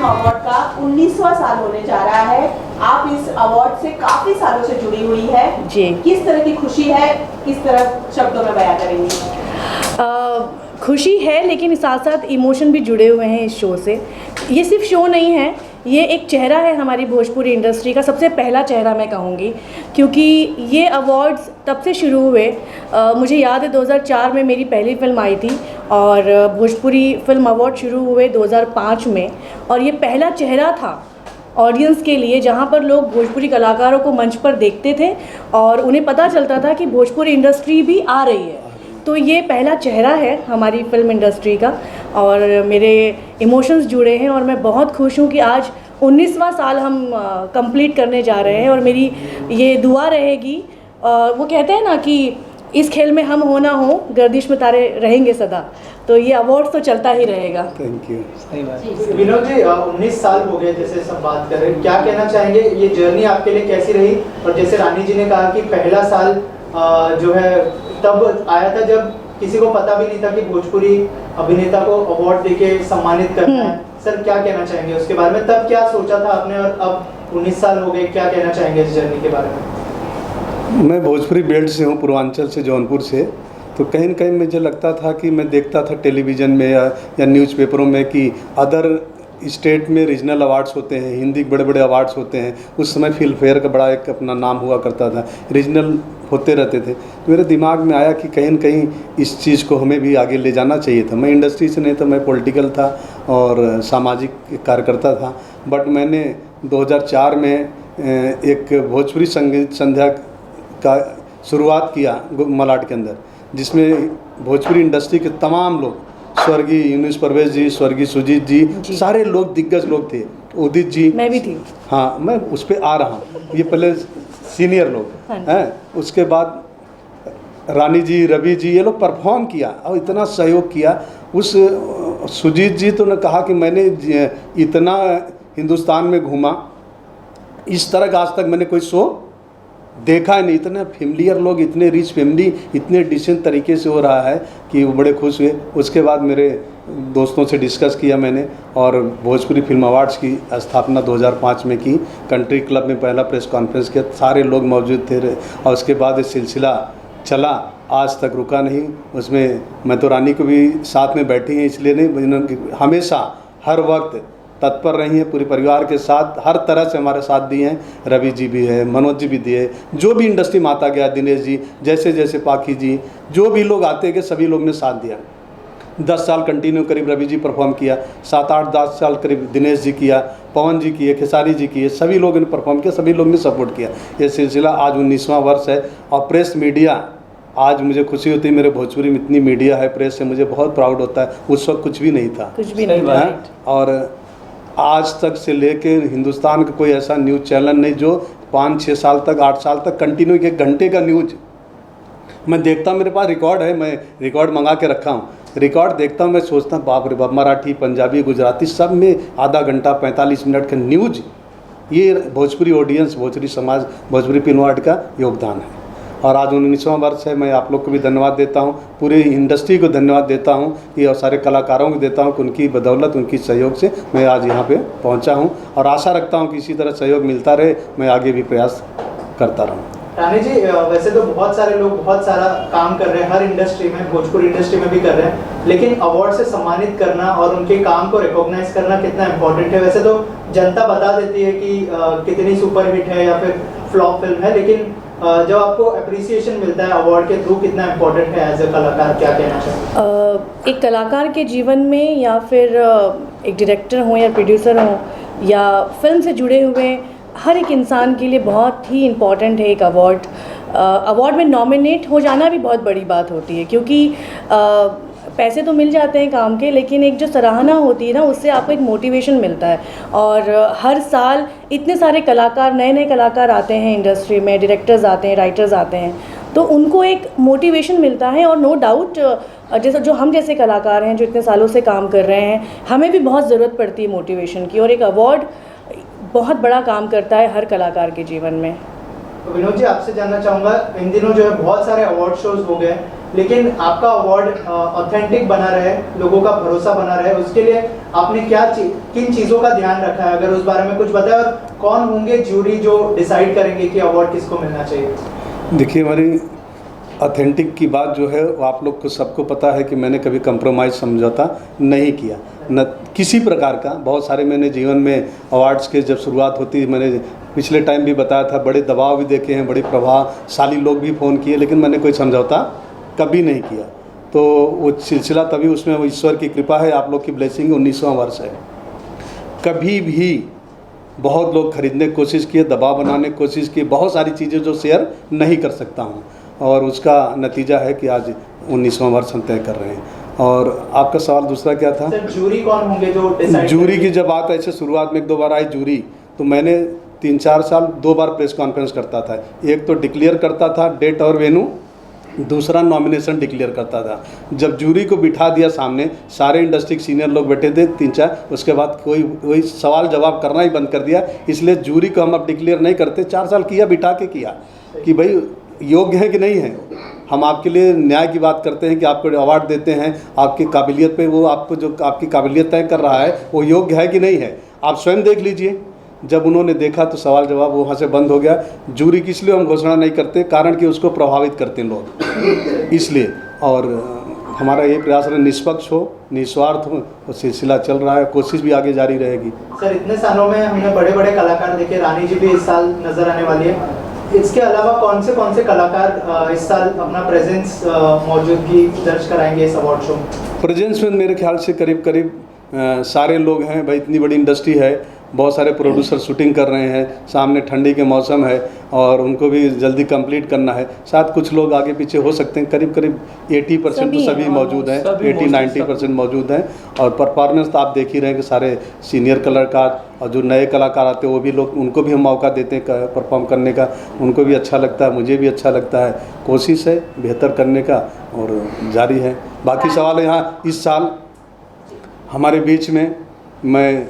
Award का 19वां साल होने जा रहा है। आप इस अवार्ड से काफी सालों से जुड़ी हुई है जी। किस तरह की खुशी है, किस तरह शब्दों में बयां करेंगी? खुशी है, लेकिन साथ साथ इमोशन भी जुड़े हुए हैं इस शो से। ये सिर्फ शो नहीं है, ये एक चेहरा है हमारी भोजपुरी इंडस्ट्री का, सबसे पहला चेहरा मैं कहूँगी, क्योंकि ये अवार्ड्स तब से शुरू हुए। मुझे याद है 2004 में मेरी पहली फिल्म आई थी और भोजपुरी फिल्म अवार्ड शुरू हुए 2005 में, और ये पहला चेहरा था ऑडियंस के लिए जहाँ पर लोग भोजपुरी कलाकारों को मंच पर देखते थे और उन्हें पता चलता था कि भोजपुरी इंडस्ट्री भी आ रही है। तो ये पहला चेहरा है हमारी फिल्म इंडस्ट्री का और मेरे इमोशंस जुड़े हैं और मैं बहुत खुश हूँ कि आज 19वां साल हम कंप्लीट करने जा रहे हैं। और मेरी ये दुआ रहेगी, वो कहते हैं ना कि इस खेल में हम हो ना हो, गर्दिश में तारे रहेंगे सदा, तो ये अवार्ड तो चलता ही रहेगा। Thank you. सही बात। विनोद जी, 19 साल हो गए जैसे सब बात कर रहे हैं, क्या कहना चाहेंगे, ये जर्नी आपके लिए कैसी रही? और जैसे रानी जी ने कहा कि पहला साल जो है तब आया था जब किसी को पता भी नहीं था कि भोजपुरी अभिनेता को अवार्ड देके सम्मानित करना है। सर क्या कहना चाहेंगे उसके बारे में? तब क्या सोचा था आपने और अब 19 साल हो गए, क्या कहना चाहेंगे इस जर्नी के बारे में? मैं भोजपुरी बेल्ट से हूँ, पूर्वांचल से, जौनपुर से। तो कहीं न कहीं मुझे लगता था कि मैं देखता था टेलीविज़न में या न्यूज़पेपरों में कि अदर स्टेट में रीजनल अवार्ड्स होते हैं, हिंदी के बड़े बड़े अवार्ड्स होते हैं। उस समय फिल्म फेयर का बड़ा एक अपना नाम हुआ करता था, रीजनल होते रहते थे। तो मेरे दिमाग में आया कि कहीं न कहीं इस चीज़ को हमें भी आगे ले जाना चाहिए था। मैं इंडस्ट्री से नहीं था, मैं पॉलिटिकल था और सामाजिक कार्यकर्ता था। बट मैंने 2004 में एक भोजपुरी संगीत संध्या का शुरुआत किया मलाड के अंदर, जिसमें भोजपुरी इंडस्ट्री के तमाम लोग, स्वर्गीय यूनुस परवेज जी, स्वर्गीय सुजीत जी, सारे लोग दिग्गज लोग थे, उदित जी, मैं भी थी। हाँ, मैं उस पर आ रहा हूँ। ये पहले सीनियर लोग हैं, उसके बाद रानी जी, रवि जी, ये लोग परफॉर्म किया और इतना सहयोग किया। उस सुजीत जी तो ने कहा कि मैंने इतना हिंदुस्तान में घूमा, इस तरह का आज तक मैंने कोई शो देखा है नहीं। इतने फेमिलियर लोग, इतने रिच फैमिली, इतने डिसेंट तरीके से हो रहा है कि वो बड़े खुश हुए। उसके बाद मेरे दोस्तों से डिस्कस किया मैंने और भोजपुरी फिल्म अवार्ड्स की स्थापना 2005 में की। कंट्री क्लब में पहला प्रेस कॉन्फ्रेंस किया, सारे लोग मौजूद थे और उसके बाद ये सिलसिला चला, आज तक रुका नहीं। उसमें मैं तो रानी को भी साथ में बैठी हैं, इसलिए नहीं, हमेशा हर वक्त तत्पर रही हैं, पूरे परिवार के साथ हर तरह से हमारे साथ दिए हैं। रवि जी भी है, मनोज जी भी दिए, जो भी इंडस्ट्री में आता गया, दिनेश जी, जैसे जैसे पाखी जी, जो भी लोग आते गए सभी लोग ने साथ दिया। 10 साल कंटिन्यू करीब रवि जी परफॉर्म किया, 7-8-10 साल करीब दिनेश जी किया, पवन जी किए, खेसारी जी किए, सभी लोगों ने परफॉर्म किया, सभी लोगों ने सपोर्ट किया। ये सिलसिला आज 19वां वर्ष है। और प्रेस मीडिया, आज मुझे खुशी होती है, मेरे भोजपुरी में इतनी मीडिया है, प्रेस से मुझे बहुत प्राउड होता है। उस वक्त कुछ भी नहीं था, कुछ भी नहीं था। और आज तक से लेके हिंदुस्तान का कोई ऐसा न्यूज़ चैनल नहीं जो 5-6 साल तक, 8 साल तक कंटिन्यू 1 घंटे का न्यूज़ मैं देखता हूँ। मेरे पास रिकॉर्ड है, मैं रिकॉर्ड मंगा के रखा हूँ। रिकॉर्ड देखता हूँ, मैं सोचता हूँ बाप रे बाप, मराठी, पंजाबी, गुजराती सब में आधा घंटा 45 मिनट का न्यूज़। ये भोजपुरी ऑडियंस, भोजपुरी समाज, भोजपुरी फिल्म आर्ट का योगदान है। और आज 19वां वर्ष है। मैं आप लोग को भी धन्यवाद देता हूँ, पूरी इंडस्ट्री को धन्यवाद देता हूँ कि, और सारे कलाकारों को देता हूँ कि उनकी बदौलत, उनकी सहयोग से मैं आज यहाँ पे पहुँचा हूँ। और आशा रखता हूँ कि इसी तरह सहयोग मिलता रहे, मैं आगे भी प्रयास करता रहूँ। रानी जी, वैसे तो बहुत सारे लोग बहुत सारा काम कर रहे हैं, हर इंडस्ट्री में, भोजपुरी इंडस्ट्री में भी कर रहे हैं, लेकिन अवार्ड से सम्मानित करना और उनके काम को रिकॉग्नाइज करना कितना इम्पोर्टेंट है? वैसे तो जनता बता देती है कि कितनी सुपरहिट है या फिर फ्लॉप फिल्म है, लेकिन जब आपको अप्रिसिएशन मिलता है अवार्ड के थ्रू, कितना इम्पोर्टेंट है एज ए कलाकार, क्या कहना चाहिए? एक कलाकार के जीवन में, या फिर एक डायरेक्टर हो या प्रोड्यूसर हो या फिल्म से जुड़े हुए हर एक इंसान के लिए बहुत ही इम्पॉर्टेंट है एक अवार्ड। अवार्ड में नॉमिनेट हो जाना भी बहुत बड़ी बात होती है, क्योंकि पैसे तो मिल जाते हैं काम के, लेकिन एक जो सराहना होती है ना, उससे आपको एक मोटिवेशन मिलता है। और हर साल इतने सारे कलाकार, नए नए कलाकार आते हैं इंडस्ट्री में, डायरेक्टर्स आते हैं, राइटर्स आते हैं, तो उनको एक मोटिवेशन मिलता है। और नो डाउट जैसे जो हम जैसे कलाकार हैं जो इतने सालों से काम कर रहे हैं, हमें भी बहुत ज़रूरत पड़ती है मोटिवेशन की, और एक अवार्ड बहुत बड़ा काम करता है हर कलाकार के जीवन में। तो विनोद जी, आपसे जानना चाहूँगा, इन दिनों जो है बहुत सारे अवार्ड शोज हो गए, लेकिन आपका अवार्ड ऑथेंटिक बना रहे, लोगों का भरोसा बना रहे, उसके लिए आपने किन चीज़ों का ध्यान रखा है, अगर उस बारे में कुछ बताएं, और कौन होंगे ज्यूरी जो डिसाइड करेंगे कि अवार्ड किसको मिलना चाहिए? देखिए, हमारी ऑथेंटिक की बात जो है वो आप लोग को सबको पता है कि मैंने कभी कंप्रोमाइज़ समझौता नहीं किया, न किसी प्रकार का। बहुत सारे मैंने जीवन में अवार्ड्स के जब शुरुआत होती, मैंने पिछले टाइम भी बताया था, बड़े दबाव भी देखे हैं, बड़े प्रभावशाली लोग भी फ़ोन किए, लेकिन मैंने कोई समझौता कभी नहीं किया। तो वो सिलसिला तभी, उसमें वो ईश्वर की कृपा है, आप लोग की ब्लेसिंग। 19वां वर्ष है। कभी भी बहुत लोग खरीदने की कोशिश किए, दबाव बनाने की कोशिश की, बहुत सारी चीज़ें जो शेयर नहीं कर सकता हूँ, और उसका नतीजा है कि आज 19वां वर्ष हम तय कर रहे हैं। और आपका सवाल दूसरा क्या था? सर, जूरी कौन होंगे जो डिसाइड? जूरी की जब बात ऐसे शुरुआत में 1-2 बार आई जूरी, तो मैंने 3-4 साल 2 बार प्रेस कॉन्फ्रेंस करता था। एक तो डिक्लेयर करता था डेट और वेन्यू, दूसरा नॉमिनेशन डिक्लेयर करता था। जब जूरी को बिठा दिया सामने, सारे इंडस्ट्री के सीनियर लोग बैठे थे 3-4, उसके बाद कोई सवाल जवाब करना ही बंद कर दिया। इसलिए जूरी को हम अब डिक्लेयर नहीं करते। 4 साल किया, बिठा के किया कि भाई योग्य है कि नहीं है। हम आपके लिए न्याय की बात करते हैं कि आपको अवार्ड देते हैं, आपकी काबिलियत पे, वो आपको जो आपकी काबिलियत तय कर रहा है वो योग्य है कि नहीं है, आप स्वयं देख लीजिए। जब उन्होंने देखा तो सवाल जवाब वहाँ से बंद हो गया। जूरी की इसलिए हम घोषणा नहीं करते, कारण कि उसको प्रभावित करते हैं लोग, इसलिए। और हमारा ये प्रयास है निष्पक्ष हो, निस्वार्थ हो, और सिलसिला चल रहा है, कोशिश भी आगे जारी रहेगी। सर, इतने सालों में हमने बड़े बड़े कलाकार देखे, रानी जी भी इस साल नजर आने वाली है। इसके अलावा कौन से कलाकार इस साल अपना प्रेजेंस मौजूदगी दर्ज कराएंगे इस अवार्ड शो? प्रेजेंस में मेरे ख्याल से करीब सारे लोग हैं भाई, इतनी बड़ी इंडस्ट्री है, बहुत सारे प्रोड्यूसर शूटिंग कर रहे हैं, सामने ठंडी के मौसम है और उनको भी जल्दी कंप्लीट करना है। साथ कुछ लोग आगे पीछे हो सकते हैं, करीब 80% तो सभी मौजूद हैं, 80-90% मौजूद हैं। और परफॉर्मेंस तो आप देख ही रहे हैं कि सारे सीनियर कलाकार और जो नए कलाकार आते हैं वो भी लोग, उनको भी हम मौका देते हैं परफॉर्म करने का, उनको भी अच्छा लगता है, मुझे भी अच्छा लगता है। कोशिश है बेहतर करने का और जारी है। बाकी सवाल यहाँ इस साल हमारे बीच में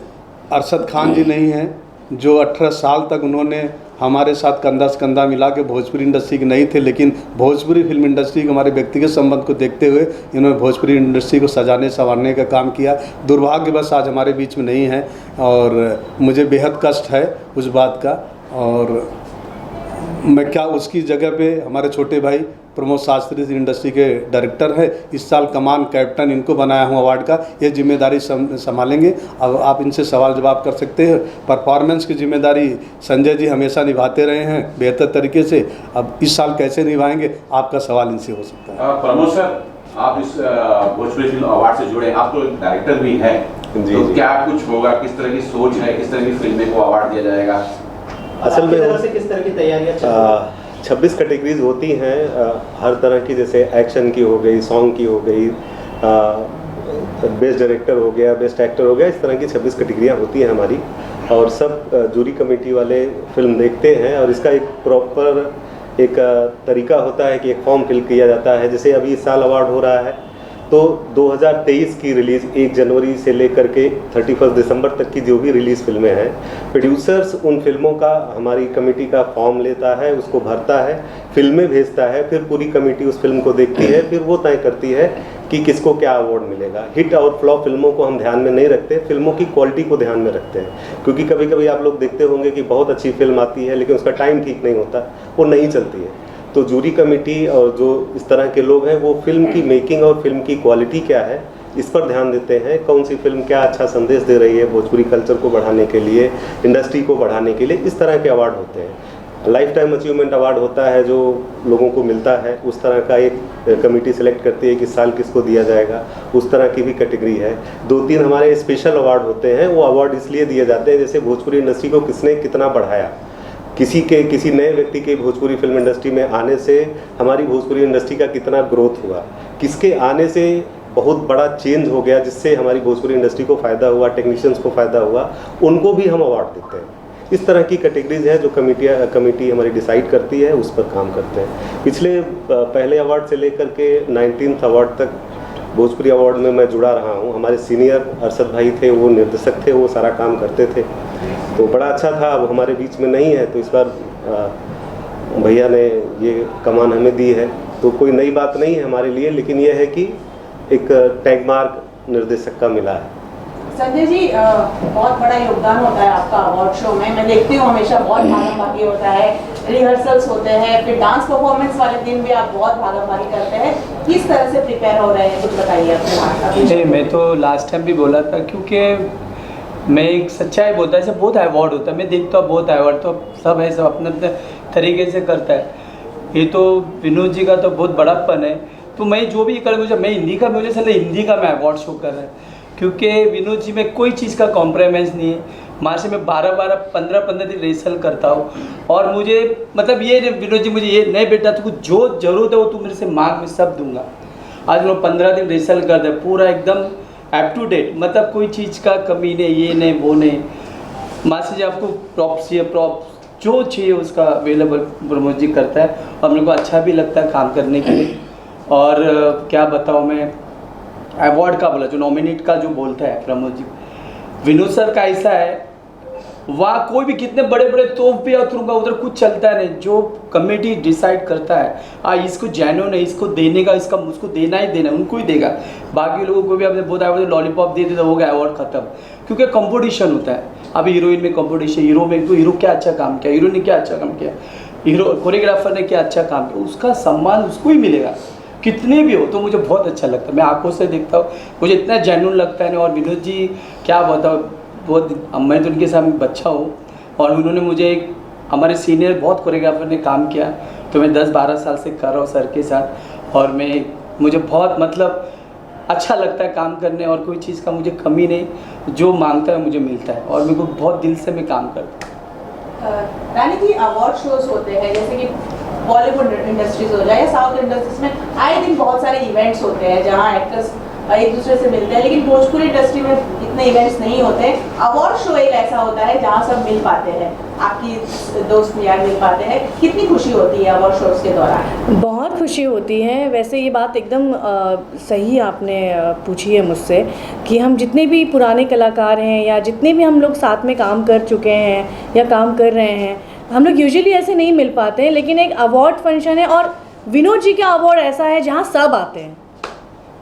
अरशद खान जी नहीं हैं, जो 18 साल तक उन्होंने हमारे साथ कंधा से कंधा मिला के भोजपुरी इंडस्ट्री के नहीं थे, लेकिन भोजपुरी फिल्म इंडस्ट्री के हमारे व्यक्तिगत संबंध को देखते हुए इन्होंने भोजपुरी इंडस्ट्री को सजाने संवारने का काम किया। दुर्भाग्यवश आज हमारे बीच में नहीं है और मुझे बेहद कष्ट है उस बात का। और मैं क्या उसकी जगह पे हमारे छोटे भाई प्रमोद शास्त्री इंडस्ट्री के डायरेक्टर है, इस साल कमान कैप्टन इनको बनाया हूँ अवार्ड का, ये जिम्मेदारी संभालेंगे। अब आप इनसे सवाल जवाब कर सकते हैं। परफॉर्मेंस की जिम्मेदारी संजय जी हमेशा निभाते रहे हैं बेहतर तरीके से, अब इस साल कैसे निभाएंगे आपका सवाल इनसे हो सकता है। प्रमोद सर, आप इस भोजपुरी फिल्म अवार्ड से जुड़े, आप तो डायरेक्टर भी हैं, तो क्या कुछ होगा, किस तरह की सोच है, किस तरह की फिल्में को अवार्ड दिया जाएगा? असल में किस तरह की तैयारियां 26 कैटेगरीज होती हैं हर तरह की, जैसे एक्शन की हो गई, सॉन्ग की हो गई, बेस्ट डायरेक्टर हो गया, बेस्ट एक्टर हो गया, इस तरह की 26 कैटेगरियाँ होती हैं हमारी। और सब जूरी कमेटी वाले फिल्म देखते हैं और इसका एक प्रॉपर एक तरीका होता है कि एक फॉर्म फिल किया जाता है। जैसे अभी इस साल अवार्ड हो रहा है तो 2023 की रिलीज़ 1 जनवरी से लेकर के 31 दिसंबर तक की जो भी रिलीज़ फिल्में हैं, प्रोड्यूसर्स उन फिल्मों का हमारी कमेटी का फॉर्म लेता है, उसको भरता है, फिल्में भेजता है, फिर पूरी कमेटी उस फिल्म को देखती है, फिर वो तय करती है कि किसको क्या अवार्ड मिलेगा। हिट और फ्लॉप फिल्मों को हम ध्यान में नहीं रखते, फिल्मों की क्वालिटी को ध्यान में रखते हैं। क्योंकि कभी कभी आप लोग देखते होंगे कि बहुत अच्छी फिल्म आती है लेकिन उसका टाइम ठीक नहीं होता, वो नहीं चलती है। तो जूरी कमेटी और जो इस तरह के लोग हैं वो फिल्म की मेकिंग और फिल्म की क्वालिटी क्या है इस पर ध्यान देते हैं। कौन सी फिल्म क्या अच्छा संदेश दे रही है भोजपुरी कल्चर को बढ़ाने के लिए, इंडस्ट्री को बढ़ाने के लिए, इस तरह के अवार्ड होते हैं। लाइफ टाइम अचीवमेंट अवार्ड होता है जो लोगों को मिलता है, उस तरह का एक कमेटी सेलेक्ट करती है कि साल किसको दिया जाएगा, उस तरह की भी कैटेगरी है। 2-3 हमारे स्पेशल अवार्ड होते हैं, वो अवार्ड इसलिए दिए जाते हैं जैसे भोजपुरी इंडस्ट्री को किसने कितना बढ़ाया, किसी नए व्यक्ति के भोजपुरी फिल्म इंडस्ट्री में आने से हमारी भोजपुरी इंडस्ट्री का कितना ग्रोथ हुआ, किसके आने से बहुत बड़ा चेंज हो गया जिससे हमारी भोजपुरी इंडस्ट्री को फ़ायदा हुआ, टेक्नीशियंस को फ़ायदा हुआ, उनको भी हम अवार्ड देते हैं। इस तरह की कैटेगरीज है जो कमेटी हमारी डिसाइड करती है, उस पर काम करते हैं। पिछले पहले अवार्ड से लेकर के 19th अवार्ड तक भोजपुरी अवार्ड में मैं जुड़ा रहा हूँ। हमारे सीनियर अरशद भाई थे, वो निर्देशक थे, वो सारा काम करते थे, तो बड़ा अच्छा था। वो हमारे बीच में नहीं है तो इस बार भैया ने ये कमान हमें दी है तो कोई नई बात नहीं है हमारे लिए, लेकिन यह है कि एक टैग मार्क निर्देशक का मिला है। संजय जी, बहुत बड़ा योगदान होता है आपका अवार्ड शो में। मैं देखती हूँ हमेशा बहुत भागम-भागी होता है, रिहर्सल्स होते हैं, फिर डांस परफॉर्मेंस वाले दिन भी आप बहुत भागम-भागी करते हैं। किस तरह से प्रिपेयर हो रहे हैं, कुछ बताइए अपने हाथ का। नहीं, मैं तो लास्ट टाइम भी बोला था, क्योंकि मैं एक सच्चाई बोलता है, जैसे बहुत अवार्ड होता है, मैं देखता हूँ बहुत अवार्ड तो सब है, सब अपने अपने तरीके से करता है। ये तो विनोद जी का तो बहुत बड़ापन है, तो मैं जो भी कर, मुझे मैं हिंदी का, मुझे चले हिंदी का मैं अवार्ड शो कर रहा है, क्योंकि विनोद जी में कोई चीज़ का कॉम्प्रोमाइज़ नहीं है। वहाँ से मैं 12-15 दिन रिहर्सल करता हूँ, और मुझे मतलब ये विनोद जी मुझे ये नहीं बेटा, तो कुछ जो ज़रूरत है वो तू मेरे से मांग, मैं सब दूंगा। आज लोग 15 दिन रिहर्सल कर दे, पूरा एकदम अप टू डेट, मतलब कोई चीज़ का कमी नहीं, ये नहीं वो नहीं। वहाँ से आपको प्रॉप्स चाहिए, प्रॉप्स जो चाहिए उसका अवेलेबल प्रमोद जी करता है, और मेरे को अच्छा भी लगता है काम करने के लिए। और क्या बताऊँ मैं, अवार्ड का बोला, जो नॉमिनेट का जो बोलता है प्रमोद जी, विनोद सर का ऐसा है, वहाँ कोई भी कितने बड़े बड़े तोप भी उतरूंगा, उधर कुछ चलता है नहीं। जो कमेटी डिसाइड करता है इसको जेन्युइन है, इसको देने का, इसका उसको देना ही देना, उनको ही देगा। बाकी लोगों को भी आपने बहुत अवार्ड लॉलीपॉप दे देता, हो गया अवार्ड खत्म, क्योंकि कंपटीशन होता है। अभी हीरोइन में कंपटीशन, हीरो में तो हीरो क्या अच्छा काम किया, हीरो ने क्या अच्छा काम किया, हीरो कोरियोग्राफर ने क्या अच्छा काम किया, उसका सम्मान उसको ही मिलेगा, कितने भी हो। तो मुझे बहुत अच्छा लगता है, मैं आंखों से देखता हूँ, मुझे इतना जेन्युइन लगता है ना। और विनोद जी क्या बताओ, बहुत, मैं तो उनके सामने बच्चा हूँ, और उन्होंने मुझे एक, हमारे सीनियर बहुत कोरियोग्राफर ने काम किया, तो मैं 10-12 साल से कर रहा हूँ सर के साथ, और मुझे बहुत मतलब अच्छा लगता है काम करने, और कोई चीज़ का मुझे कमी नहीं, जो मांगता है मुझे मिलता है, और मेरे को बहुत दिल से मैं काम करता हूँ। रानी जी, अवार्ड शोज होते हैं, जैसे कि बॉलीवुड इंडस्ट्रीज हो जाए या साउथ इंडस्ट्रीज में आए दिन बहुत सारे इवेंट्स होते हैं जहां एक्टर्स एक दूसरे से मिलते हैं, लेकिन भोजपुरी इंडस्ट्री में इतने इवेंट्स नहीं होते। अवार्ड शो एक ऐसा होता है जहां सब मिल पाते हैं, आपकी दोस्त यार मिल पाते हैं। कितनी खुशी होती है अवार्ड शोज के दौरान? बहुत खुशी होती है। वैसे ये बात एकदम सही आपने पूछी है मुझसे, कि हम जितने भी पुराने कलाकार हैं या जितने भी हम लोग साथ में काम कर चुके हैं या काम कर रहे हैं, हम लोग यूजुअली ऐसे नहीं मिल पाते हैं। लेकिन एक अवार्ड फंक्शन है, और विनोद जी का अवार्ड ऐसा है जहाँ सब आते हैं।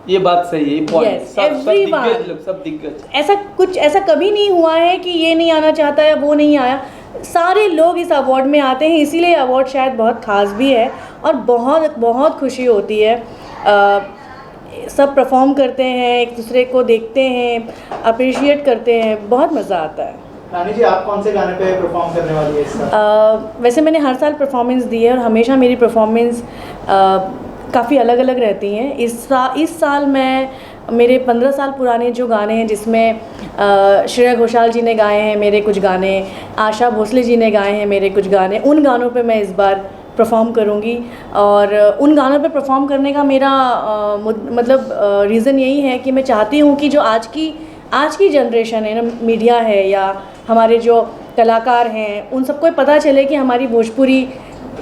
ये बात सही है, पॉइंट, Yes, सब दिग्गज। ऐसा कभी नहीं हुआ है कि ये नहीं आना चाहता या वो नहीं आया, सारे लोग इस अवार्ड में आते हैं, इसीलिए अवार्ड शायद बहुत ख़ास भी है, और बहुत बहुत खुशी होती है। सब परफॉर्म करते हैं, एक दूसरे को देखते हैं, अप्रिशिएट करते हैं, बहुत मज़ा आता है। रानी जी, आप कौन से गाने पे परफॉर्म करने वाली है इस साल? वैसे मैंने हर साल परफॉर्मेंस दी है, और हमेशा मेरी परफॉर्मेंस काफ़ी अलग अलग रहती हैं। इस साल मैं मेरे 15 साल पुराने जो गाने हैं, जिसमें श्रेया घोषाल जी ने गाए हैं मेरे कुछ गाने, आशा भोसले जी ने गाए हैं मेरे कुछ गाने, उन गानों पे मैं इस बार परफॉर्म करूँगी। और उन गानों पे परफॉर्म करने का मेरा मतलब रीज़न यही है कि मैं चाहती हूँ कि जो आज की जनरेशन है ना, मीडिया है या हमारे जो कलाकार हैं, उन सबको पता चले कि हमारी भोजपुरी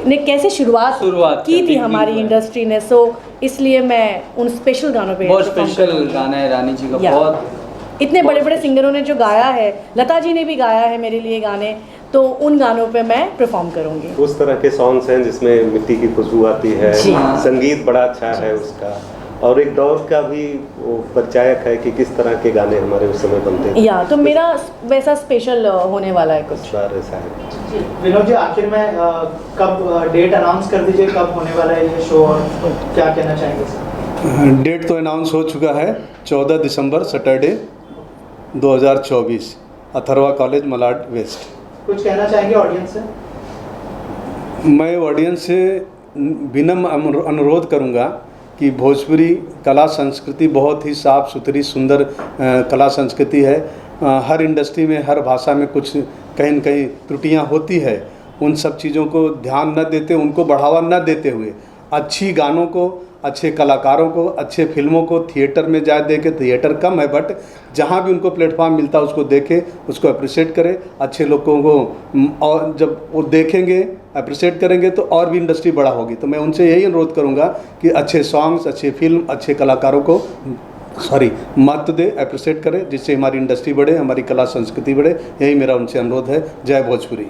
ने कैसे शुरुआत की थी हमारी इंडस्ट्री ने। सो इसलिए मैं उन स्पेशल गानों पे बहुत स्पेशल गाना है रानी जी का, बहुत इतने बड़े बड़े सिंगरों ने जो गाया है, लता जी ने भी गाया है मेरे लिए गाने, तो उन गानों पे मैं परफॉर्म करूँगी। उस तरह के सॉन्ग्स हैं जिसमें मिट्टी की खुशबू आती है, संगीत बड़ा अच्छा है उसका, और एक दौर का भी वो परिचायक है कि किस तरह के गाने हमारे उस समय बनते थे। या तो मेरा वैसा स्पेशल होने वाला है कुछ। ऐसा है। विनोद जी, आखिर में कब डेट अनाउंस कर दीजिए, कब होने वाला है ये शो, और क्या कहना चाहेंगे सर? डेट तो अनाउंस हो चुका है, 14 दिसंबर Saturday 2024, Atharva college Malad west. कुछ कहना चाहेंगे ऑडियंस से? मैं ऑडियंस से विनम्र अनुरोध करूंगा कि भोजपुरी कला संस्कृति बहुत ही साफ़ सुथरी सुंदर कला संस्कृति है। हर इंडस्ट्री में, हर भाषा में कुछ कहीं न कहीं त्रुटियां होती है। उन सब चीज़ों को ध्यान न देते, उनको बढ़ावा न देते हुए अच्छी गानों को, अच्छे कलाकारों को, अच्छे फिल्मों को थिएटर में जा देखे। थिएटर कम है, बट जहाँ भी उनको प्लेटफॉर्म मिलता है उसको देखें, उसको अप्रिशिएट करें। अच्छे लोगों को, और जब वो देखेंगे, अप्रिशिएट करेंगे, तो और भी इंडस्ट्री बड़ा होगी। तो मैं उनसे यही अनुरोध करूँगा कि अच्छे सॉन्ग्स, अच्छे फिल्म, अच्छे कलाकारों को महत्व दे, अप्रिशिएट करें, जिससे हमारी इंडस्ट्री बढ़े, हमारी कला संस्कृति बढ़े। यही मेरा उनसे अनुरोध है। जय भोजपुरी।